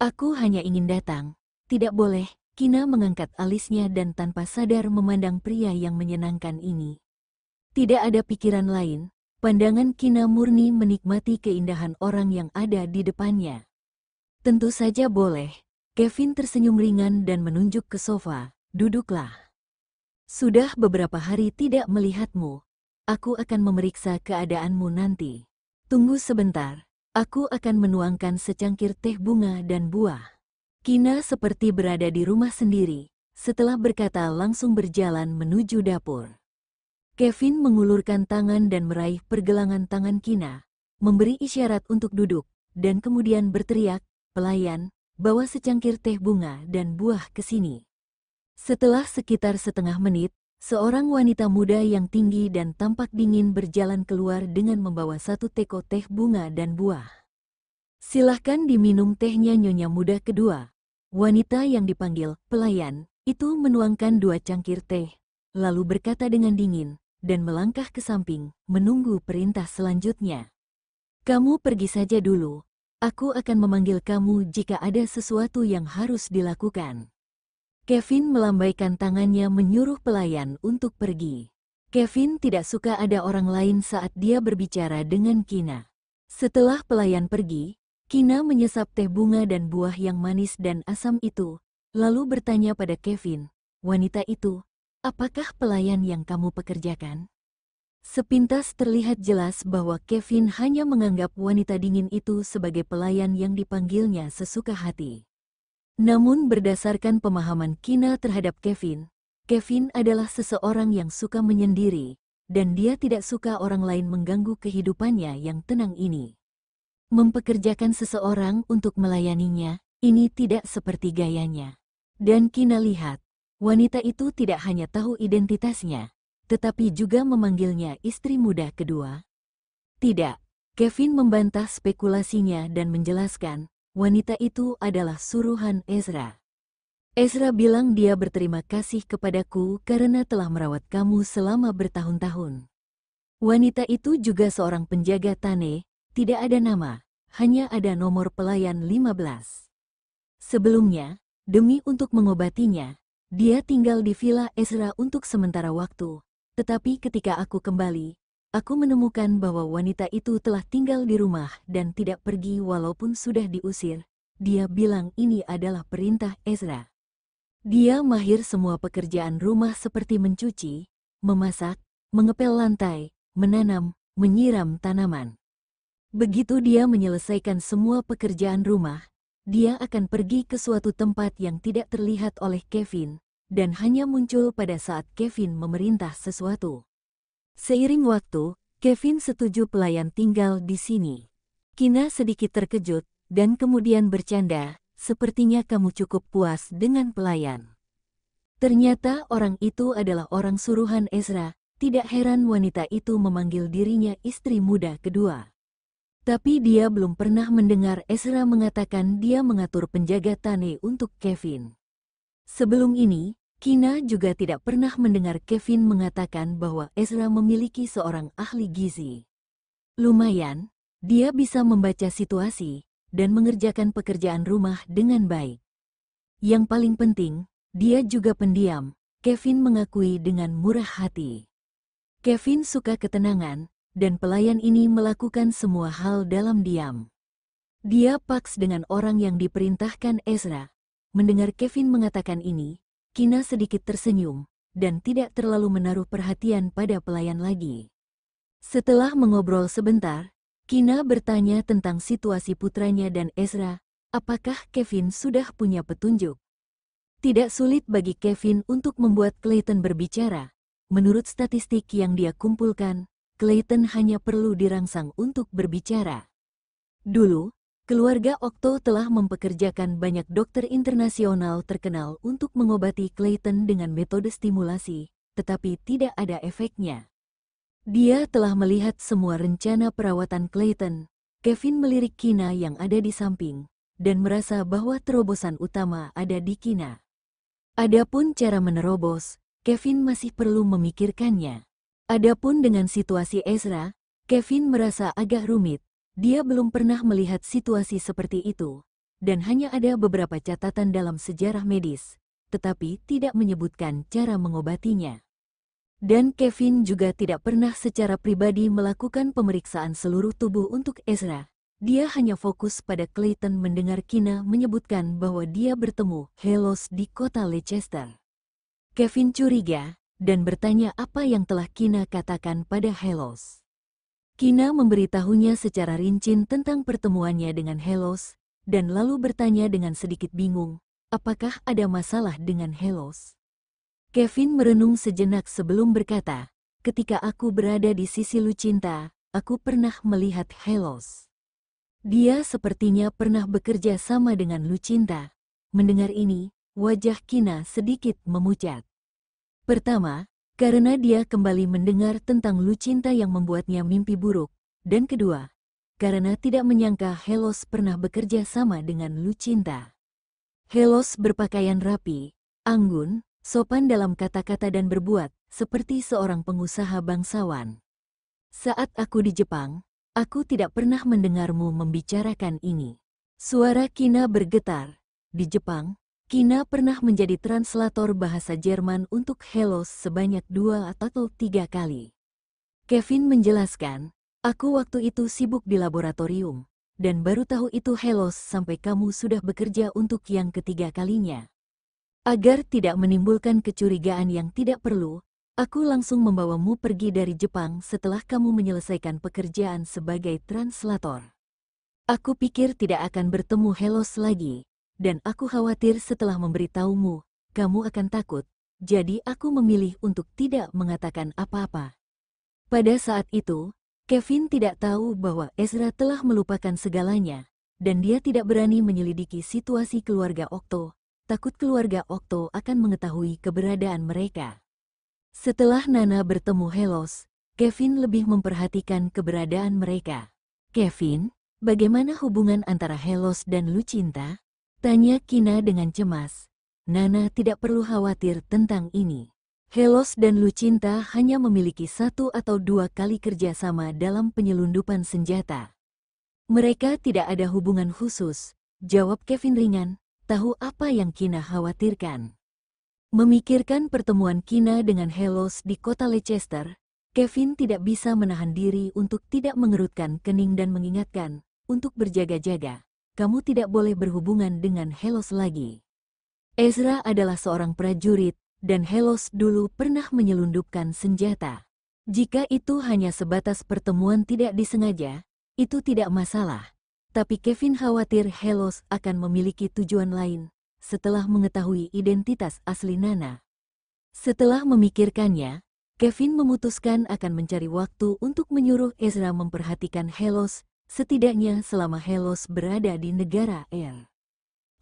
Aku hanya ingin datang. Tidak boleh. Kina mengangkat alisnya dan tanpa sadar memandang pria yang menyenangkan ini. Tidak ada pikiran lain. Pandangan Kina murni menikmati keindahan orang yang ada di depannya. Tentu saja boleh. Kevin tersenyum ringan dan menunjuk ke sofa. Duduklah. Sudah beberapa hari tidak melihatmu. Aku akan memeriksa keadaanmu nanti. Tunggu sebentar. Aku akan menuangkan secangkir teh bunga dan buah. Kina seperti berada di rumah sendiri. Setelah berkata langsung berjalan menuju dapur. Kevin mengulurkan tangan dan meraih pergelangan tangan Kina, memberi isyarat untuk duduk, dan kemudian berteriak, "Pelayan, bawa secangkir teh bunga dan buah ke sini." Setelah sekitar setengah menit, seorang wanita muda yang tinggi dan tampak dingin berjalan keluar dengan membawa satu teko teh bunga dan buah. "Silahkan diminum tehnya," nyonya muda kedua. Wanita yang dipanggil pelayan itu menuangkan 2 cangkir teh, lalu berkata dengan dingin, dan melangkah ke samping, menunggu perintah selanjutnya. "Kamu pergi saja dulu. Aku akan memanggil kamu jika ada sesuatu yang harus dilakukan." Kevin melambaikan tangannya menyuruh pelayan untuk pergi. Kevin tidak suka ada orang lain saat dia berbicara dengan Kina. Setelah pelayan pergi, Kina menyesap teh bunga dan buah yang manis dan asam itu, lalu bertanya pada Kevin, "Wanita itu, apakah pelayan yang kamu pekerjakan?" Sepintas terlihat jelas bahwa Kevin hanya menganggap wanita dingin itu sebagai pelayan yang dipanggilnya sesuka hati. Namun berdasarkan pemahaman Kina terhadap Kevin, Kevin adalah seseorang yang suka menyendiri, dan dia tidak suka orang lain mengganggu kehidupannya yang tenang ini. Mempekerjakan seseorang untuk melayaninya, ini tidak seperti gayanya. Dan Kina lihat, wanita itu tidak hanya tahu identitasnya, tetapi juga memanggilnya istri muda kedua. Tidak, Kevin membantah spekulasinya dan menjelaskan, wanita itu adalah suruhan Ezra. Ezra bilang dia berterima kasih kepadaku karena telah merawat kamu selama bertahun-tahun. Wanita itu juga seorang penjaga Tane, tidak ada nama, hanya ada nomor pelayan 15. Sebelumnya, demi untuk mengobatinya, dia tinggal di villa Ezra untuk sementara waktu, tetapi ketika aku kembali, aku menemukan bahwa wanita itu telah tinggal di rumah dan tidak pergi walaupun sudah diusir. Dia bilang ini adalah perintah Ezra. Dia mahir semua pekerjaan rumah seperti mencuci, memasak, mengepel lantai, menanam, menyiram tanaman. Begitu dia menyelesaikan semua pekerjaan rumah, dia akan pergi ke suatu tempat yang tidak terlihat oleh Kevin, dan hanya muncul pada saat Kevin memerintah sesuatu. Seiring waktu, Kevin setuju pelayan tinggal di sini. Kina sedikit terkejut, dan kemudian bercanda, "Sepertinya kamu cukup puas dengan pelayan." Ternyata orang itu adalah orang suruhan Ezra, tidak heran wanita itu memanggil dirinya istri muda kedua. Tapi dia belum pernah mendengar Ezra mengatakan dia mengatur penjaga Tane untuk Kevin. Sebelum ini, Kina juga tidak pernah mendengar Kevin mengatakan bahwa Ezra memiliki seorang ahli gizi. Lumayan, dia bisa membaca situasi dan mengerjakan pekerjaan rumah dengan baik. Yang paling penting, dia juga pendiam, Kevin mengakui dengan murah hati. Kevin suka ketenangan, dan pelayan ini melakukan semua hal dalam diam. Dia paks dengan orang yang diperintahkan Ezra. Mendengar Kevin mengatakan ini, Kina sedikit tersenyum, dan tidak terlalu menaruh perhatian pada pelayan lagi. Setelah mengobrol sebentar, Kina bertanya tentang situasi putranya dan Ezra, apakah Kevin sudah punya petunjuk? Tidak sulit bagi Kevin untuk membuat Clayton berbicara. Menurut statistik yang dia kumpulkan, Clayton hanya perlu dirangsang untuk berbicara. Dulu, keluarga Octo telah mempekerjakan banyak dokter internasional terkenal untuk mengobati Clayton dengan metode stimulasi, tetapi tidak ada efeknya. Dia telah melihat semua rencana perawatan Clayton. Kevin melirik Kina yang ada di samping, dan merasa bahwa terobosan utama ada di Kina. Adapun cara menerobos, Kevin masih perlu memikirkannya. Adapun dengan situasi Ezra, Kevin merasa agak rumit. Dia belum pernah melihat situasi seperti itu, dan hanya ada beberapa catatan dalam sejarah medis, tetapi tidak menyebutkan cara mengobatinya. Dan Kevin juga tidak pernah secara pribadi melakukan pemeriksaan seluruh tubuh untuk Ezra. Dia hanya fokus pada Clayton mendengar Kina menyebutkan bahwa dia bertemu Helos di kota Leicester. Kevin curiga dan bertanya apa yang telah Kina katakan pada Helos. Kina memberitahunya secara rinci tentang pertemuannya dengan Helos, dan lalu bertanya dengan sedikit bingung, apakah ada masalah dengan Helos? Kevin merenung sejenak sebelum berkata, ketika aku berada di sisi Lucinta, aku pernah melihat Helos. Dia sepertinya pernah bekerja sama dengan Lucinta. Mendengar ini, wajah Kina sedikit memucat. Pertama, karena dia kembali mendengar tentang Lucinta yang membuatnya mimpi buruk. Dan kedua, karena tidak menyangka Helos pernah bekerja sama dengan Lucinta. Helos berpakaian rapi, anggun, sopan dalam kata-kata dan berbuat seperti seorang pengusaha bangsawan. Saat aku di Jepang, aku tidak pernah mendengarmu membicarakan ini. Suara Kina bergetar. Di Jepang, Kina pernah menjadi translator bahasa Jerman untuk Helos sebanyak 2 atau 3 kali. Kevin menjelaskan, aku waktu itu sibuk di laboratorium, dan baru tahu itu Helos sampai kamu sudah bekerja untuk yang ketiga kalinya. Agar tidak menimbulkan kecurigaan yang tidak perlu, aku langsung membawamu pergi dari Jepang setelah kamu menyelesaikan pekerjaan sebagai translator. Aku pikir tidak akan bertemu Helos lagi, dan aku khawatir setelah memberitahumu, kamu akan takut, jadi aku memilih untuk tidak mengatakan apa-apa. Pada saat itu, Kevin tidak tahu bahwa Ezra telah melupakan segalanya, dan dia tidak berani menyelidiki situasi keluarga Okto, takut keluarga Okto akan mengetahui keberadaan mereka. Setelah Nana bertemu Helos, Kevin lebih memperhatikan keberadaan mereka. Kevin, bagaimana hubungan antara Helos dan Lucinta? Tanya Kina dengan cemas. Nana tidak perlu khawatir tentang ini. Helos dan Lucinta hanya memiliki 1 atau 2 kali kerjasama dalam penyelundupan senjata. Mereka tidak ada hubungan khusus, jawab Kevin ringan, tahu apa yang Kina khawatirkan. Memikirkan pertemuan Kina dengan Helos di kota Leicester, Kevin tidak bisa menahan diri untuk tidak mengerutkan kening dan mengingatkan, untuk berjaga-jaga, kamu tidak boleh berhubungan dengan Helos lagi. Ezra adalah seorang prajurit, dan Helos dulu pernah menyelundupkan senjata. Jika itu hanya sebatas pertemuan tidak disengaja, itu tidak masalah. Tapi Kevin khawatir Helos akan memiliki tujuan lain, setelah mengetahui identitas asli Nana. Setelah memikirkannya, Kevin memutuskan akan mencari waktu untuk menyuruh Ezra memperhatikan Helos, setidaknya selama Helos berada di negara Er.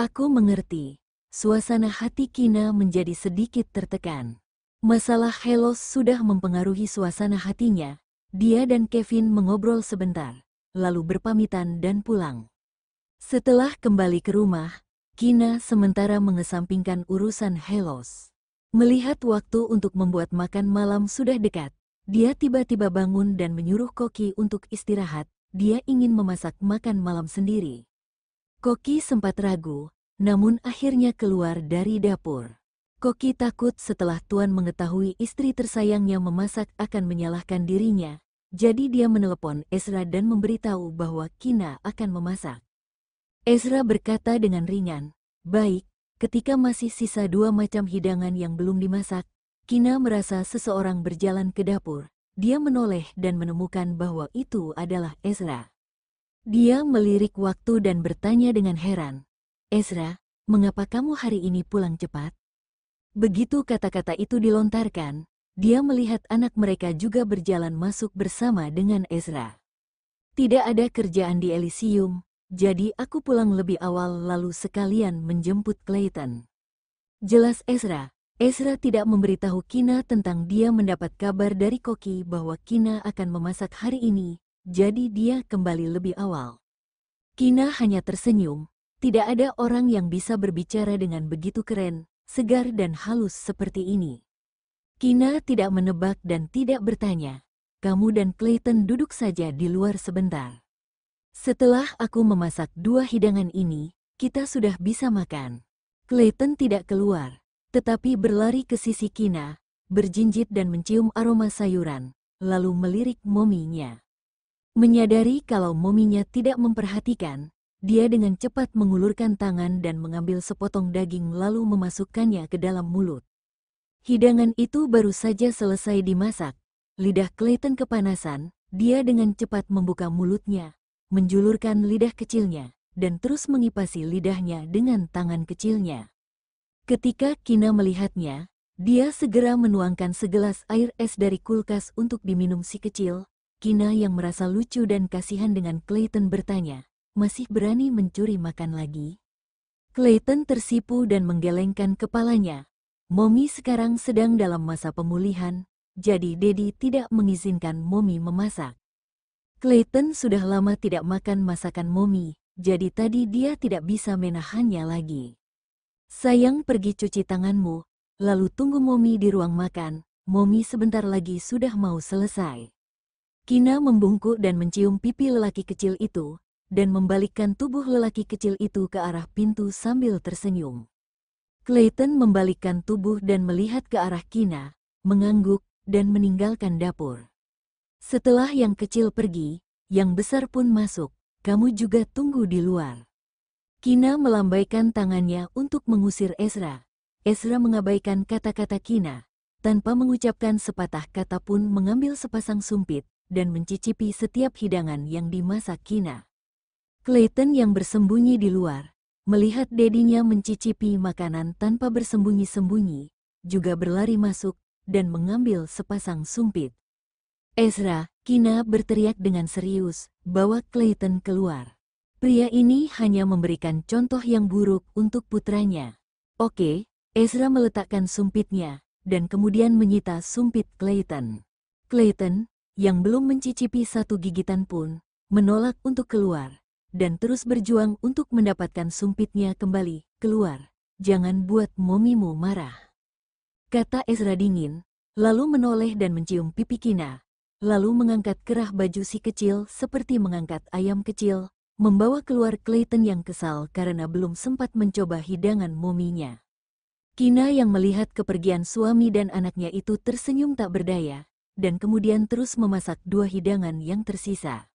Aku mengerti. Suasana hati Kina menjadi sedikit tertekan. Masalah Helos sudah mempengaruhi suasana hatinya. Dia dan Kevin mengobrol sebentar, lalu berpamitan dan pulang. Setelah kembali ke rumah, Kina sementara mengesampingkan urusan Helos. Melihat waktu untuk membuat makan malam sudah dekat, dia tiba-tiba bangun dan menyuruh Koki untuk istirahat. Dia ingin memasak makan malam sendiri. Koki sempat ragu, namun akhirnya keluar dari dapur. Koki takut setelah Tuan mengetahui istri tersayangnya memasak akan menyalahkan dirinya, jadi dia menelepon Ezra dan memberitahu bahwa Kina akan memasak. Ezra berkata dengan ringan, baik, ketika masih sisa 2 macam hidangan yang belum dimasak, Kina merasa seseorang berjalan ke dapur. Dia menoleh dan menemukan bahwa itu adalah Ezra. Dia melirik waktu dan bertanya dengan heran, Ezra, mengapa kamu hari ini pulang cepat? Begitu kata-kata itu dilontarkan, dia melihat anak mereka juga berjalan masuk bersama dengan Ezra. Tidak ada kerjaan di Elysium, jadi aku pulang lebih awal lalu sekalian menjemput Clayton. Jelas Ezra. Ezra tidak memberitahu Kina tentang dia mendapat kabar dari Koki bahwa Kina akan memasak hari ini, jadi dia kembali lebih awal. Kina hanya tersenyum, tidak ada orang yang bisa berbicara dengan begitu keren, segar dan halus seperti ini. Kina tidak menebak dan tidak bertanya, kamu dan Clayton duduk saja di luar sebentar. Setelah aku memasak 2 hidangan ini, kita sudah bisa makan. Clayton tidak keluar, tetapi berlari ke sisi Kina, berjinjit dan mencium aroma sayuran, lalu melirik mominya. Menyadari kalau mominya tidak memperhatikan, dia dengan cepat mengulurkan tangan dan mengambil sepotong daging lalu memasukkannya ke dalam mulut. Hidangan itu baru saja selesai dimasak. Lidah Clayton kepanasan, dia dengan cepat membuka mulutnya, menjulurkan lidah kecilnya, dan terus mengipasi lidahnya dengan tangan kecilnya. Ketika Kina melihatnya, dia segera menuangkan segelas air es dari kulkas untuk diminum si kecil. Kina yang merasa lucu dan kasihan dengan Clayton bertanya, "Masih berani mencuri makan lagi?" Clayton tersipu dan menggelengkan kepalanya. Mommy sekarang sedang dalam masa pemulihan, jadi Daddy tidak mengizinkan Mommy memasak. Clayton sudah lama tidak makan masakan Mommy, jadi tadi dia tidak bisa menahannya lagi. "Sayang, pergi cuci tanganmu, lalu tunggu Mommy di ruang makan, Mommy sebentar lagi sudah mau selesai." Kina membungkuk dan mencium pipi lelaki kecil itu, dan membalikkan tubuh lelaki kecil itu ke arah pintu sambil tersenyum. Clayton membalikkan tubuh dan melihat ke arah Kina, mengangguk, dan meninggalkan dapur. Setelah yang kecil pergi, yang besar pun masuk. "Kamu juga tunggu di luar." Kina melambaikan tangannya untuk mengusir Ezra. Ezra mengabaikan kata-kata Kina. Tanpa mengucapkan sepatah kata pun mengambil sepasang sumpit, dan mencicipi setiap hidangan yang dimasak Kina. Clayton yang bersembunyi di luar, melihat dedinya mencicipi makanan tanpa bersembunyi-sembunyi, juga berlari masuk, dan mengambil sepasang sumpit. "Ezra," Kina berteriak dengan serius, "bawa Clayton keluar. Pria ini hanya memberikan contoh yang buruk untuk putranya." "Oke." Ezra meletakkan sumpitnya, dan kemudian menyita sumpit Clayton. Clayton, yang belum mencicipi satu gigitan pun, menolak untuk keluar, dan terus berjuang untuk mendapatkan sumpitnya kembali. "Keluar, jangan buat momimu marah," kata Ezra dingin, lalu menoleh dan mencium pipi Kina. Lalu mengangkat kerah baju si kecil seperti mengangkat ayam kecil, membawa keluar Clayton yang kesal karena belum sempat mencoba hidangan mominya. Kina yang melihat kepergian suami dan anaknya itu tersenyum tak berdaya, dan kemudian terus memasak 2 hidangan yang tersisa.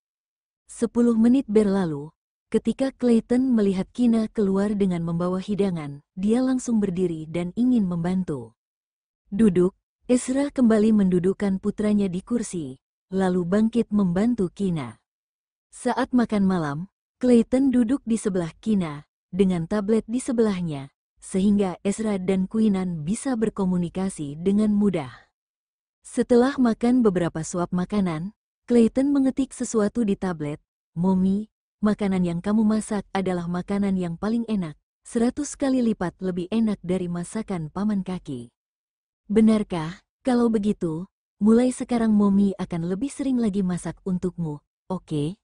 10 menit berlalu, ketika Clayton melihat Kina keluar dengan membawa hidangan, dia langsung berdiri dan ingin membantu. "Duduk." Ezra kembali mendudukkan putranya di kursi, lalu bangkit membantu Kina. Saat makan malam, Clayton duduk di sebelah Kina, dengan tablet di sebelahnya, sehingga Ezra dan Queenan bisa berkomunikasi dengan mudah. Setelah makan beberapa suap makanan, Clayton mengetik sesuatu di tablet. "Mommy, makanan yang kamu masak adalah makanan yang paling enak, 100 kali lipat lebih enak dari masakan paman kaki. Benarkah? Kalau begitu, mulai sekarang Mommy akan lebih sering lagi masak untukmu, oke?"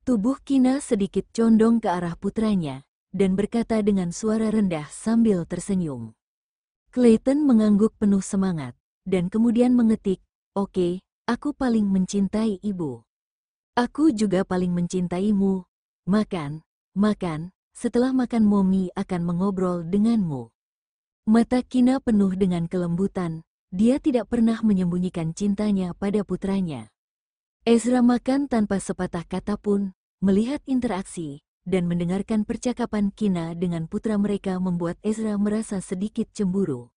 Tubuh Kina sedikit condong ke arah putranya, dan berkata dengan suara rendah sambil tersenyum. Clayton mengangguk penuh semangat, dan kemudian mengetik, "Oke, aku paling mencintai ibu. Aku juga paling mencintaimu. Makan, makan, setelah makan Mommy akan mengobrol denganmu." Mata Kina penuh dengan kelembutan, dia tidak pernah menyembunyikan cintanya pada putranya. Ezra makan tanpa sepatah kata pun, melihat interaksi, dan mendengarkan percakapan Kina dengan putra mereka membuat Ezra merasa sedikit cemburu.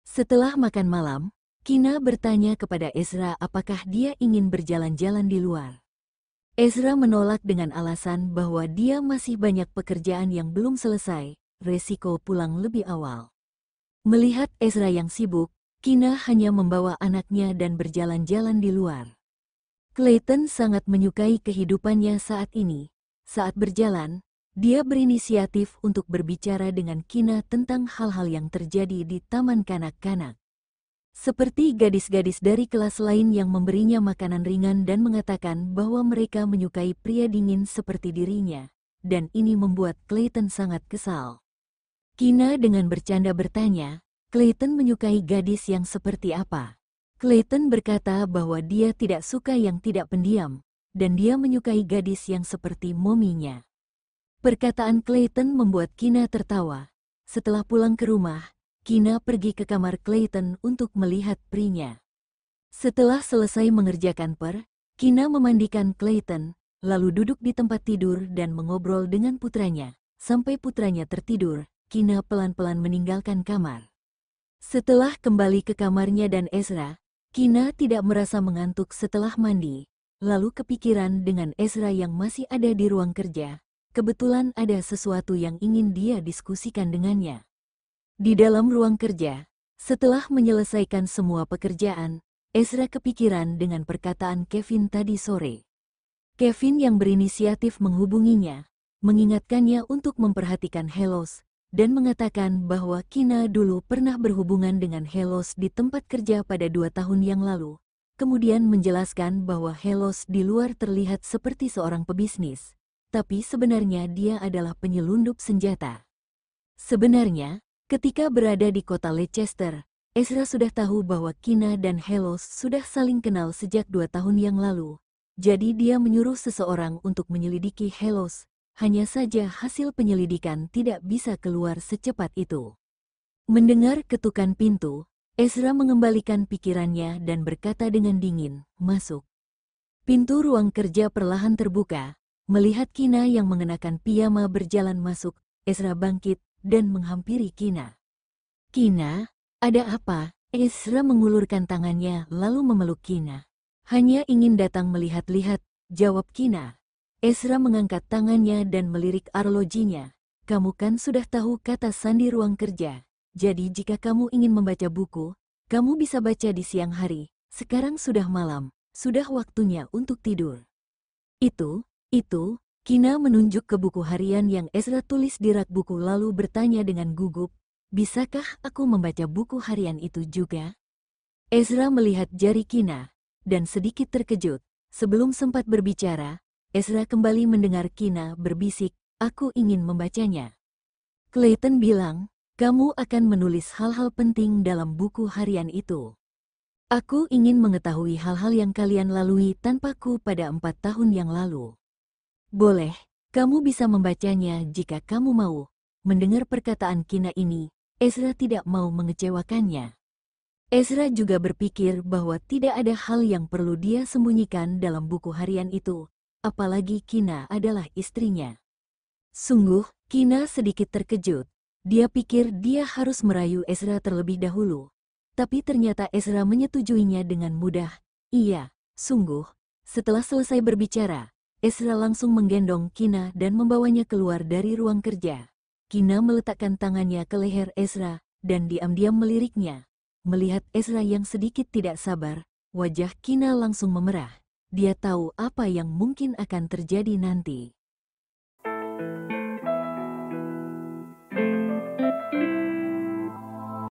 Setelah makan malam, Kina bertanya kepada Ezra apakah dia ingin berjalan-jalan di luar. Ezra menolak dengan alasan bahwa dia masih banyak pekerjaan yang belum selesai, resiko pulang lebih awal. Melihat Ezra yang sibuk, Kina hanya membawa anaknya dan berjalan-jalan di luar. Clayton sangat menyukai kehidupannya saat ini. Saat berjalan, dia berinisiatif untuk berbicara dengan Kina tentang hal-hal yang terjadi di taman kanak-kanak. Seperti gadis-gadis dari kelas lain yang memberinya makanan ringan dan mengatakan bahwa mereka menyukai pria dingin seperti dirinya, dan ini membuat Clayton sangat kesal. Kina dengan bercanda bertanya, Clayton menyukai gadis yang seperti apa? Clayton berkata bahwa dia tidak suka yang tidak pendiam, dan dia menyukai gadis yang seperti mominya. Perkataan Clayton membuat Kina tertawa. Setelah pulang ke rumah, Kina pergi ke kamar Clayton untuk melihat prinya. Setelah selesai mengerjakan Kina memandikan Clayton, lalu duduk di tempat tidur dan mengobrol dengan putranya. Sampai putranya tertidur, Kina pelan-pelan meninggalkan kamar. Setelah kembali ke kamarnya dan Ezra, Kina tidak merasa mengantuk setelah mandi, lalu kepikiran dengan Ezra yang masih ada di ruang kerja. Kebetulan ada sesuatu yang ingin dia diskusikan dengannya. Di dalam ruang kerja, setelah menyelesaikan semua pekerjaan, Ezra kepikiran dengan perkataan Kevin tadi sore. Kevin yang berinisiatif menghubunginya, mengingatkannya untuk memperhatikan Helos, dan mengatakan bahwa Kina dulu pernah berhubungan dengan Helos di tempat kerja pada 2 tahun yang lalu. Kemudian menjelaskan bahwa Helos di luar terlihat seperti seorang pebisnis, tapi sebenarnya dia adalah penyelundup senjata. Sebenarnya, ketika berada di kota Leicester, Ezra sudah tahu bahwa Kina dan Helos sudah saling kenal sejak 2 tahun yang lalu. Jadi dia menyuruh seseorang untuk menyelidiki Helos. Hanya saja hasil penyelidikan tidak bisa keluar secepat itu. Mendengar ketukan pintu, Ezra mengembalikan pikirannya dan berkata dengan dingin, "Masuk." Pintu ruang kerja perlahan terbuka. Melihat Kina yang mengenakan piyama berjalan masuk, Ezra bangkit dan menghampiri Kina. "Kina, ada apa?" Ezra mengulurkan tangannya lalu memeluk Kina. "Hanya ingin datang melihat-lihat," jawab Kina. Ezra mengangkat tangannya dan melirik arlojinya. "Kamu kan sudah tahu kata sandi ruang kerja. Jadi jika kamu ingin membaca buku, kamu bisa baca di siang hari. Sekarang sudah malam, sudah waktunya untuk tidur." Itu, Kina menunjuk ke buku harian yang Ezra tulis di rak buku lalu bertanya dengan gugup, "Bisakah aku membaca buku harian itu juga?" Ezra melihat jari Kina, dan sedikit terkejut. Sebelum sempat berbicara, Ezra kembali mendengar Kina berbisik, "Aku ingin membacanya." Clayton bilang, "Kamu akan menulis hal-hal penting dalam buku harian itu. Aku ingin mengetahui hal-hal yang kalian lalui tanpaku pada 4 tahun yang lalu. Boleh, kamu bisa membacanya jika kamu mau." Mendengar perkataan Kina ini, Ezra tidak mau mengecewakannya. Ezra juga berpikir bahwa tidak ada hal yang perlu dia sembunyikan dalam buku harian itu, apalagi Kina adalah istrinya. Sungguh, Kina sedikit terkejut. Dia pikir dia harus merayu Ezra terlebih dahulu. Tapi ternyata Ezra menyetujuinya dengan mudah. "Iya, sungguh." Setelah selesai berbicara, Ezra langsung menggendong Kina dan membawanya keluar dari ruang kerja. Kina meletakkan tangannya ke leher Ezra dan diam-diam meliriknya. Melihat Ezra yang sedikit tidak sabar, wajah Kina langsung memerah. Dia tahu apa yang mungkin akan terjadi nanti.